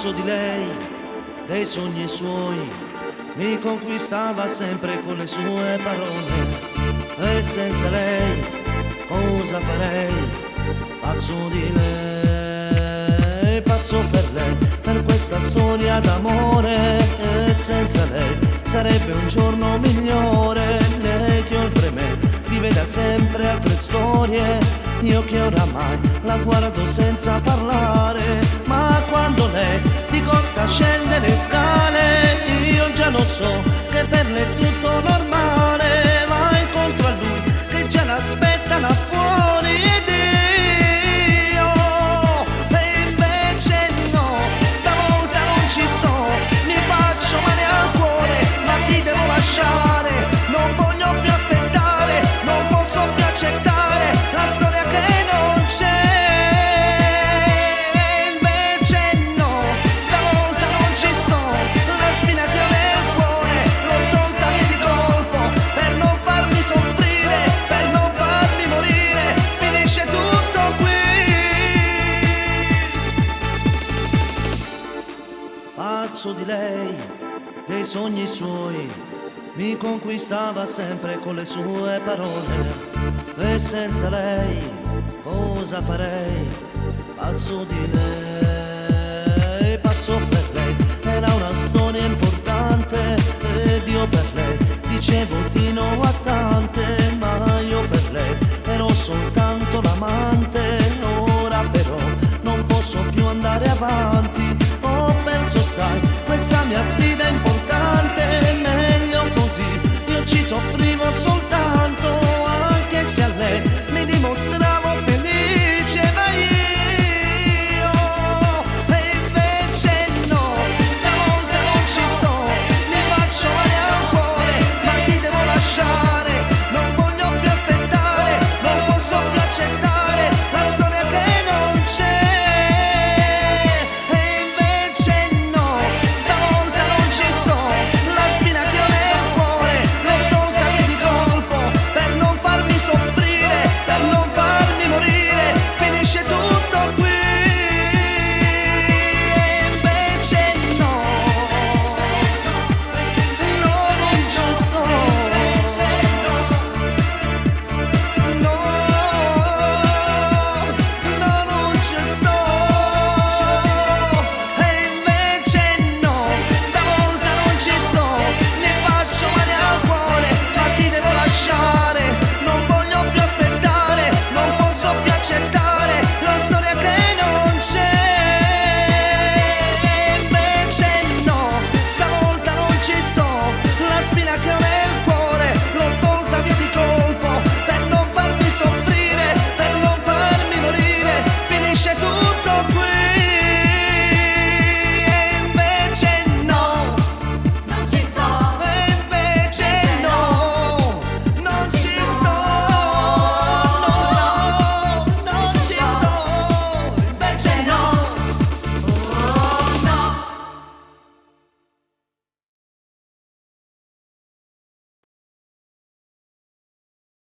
Pazzo di lei, dei sogni suoi, mi conquistava sempre con le sue parole. E senza lei cosa farei? Pazzo di lei, pazzo per lei, per questa storia d'amore. E senza lei sarebbe un giorno migliore. Lei che oltre me vive da sempre altre storie, io che oramai la guardo senza parlare. Ma quando lei di corsa scende le scale, io già lo so che per lei è tutto normale. Va incontro a lui che già l'aspetta là fuori ed io, e invece no, stavolta non ci sto. Mi faccio male al cuore, ma ti devo lasciare. Non voglio più aspettare, non posso più accettare la storia che non c'è. Invece no, stavolta non ci sto. La spina che ho nel cuore l'ho tolta via di colpo, per non farmi soffrire, per non farmi morire. Finisce tutto qui. Pazzo di lei, dei sogni suoi, mi conquistava sempre con le sue parole. E senza lei cosa farei? Pazzo di lei, pazzo per lei, era una storia importante. Ed io per lei dicevo di no a tante, ma io per lei ero soltanto l'amante. Ora però non posso più andare avanti, ho perso sai questa mia sfida è importante. Meglio così, io ci soffrivo soltanto, anche se a lei mi dimostrava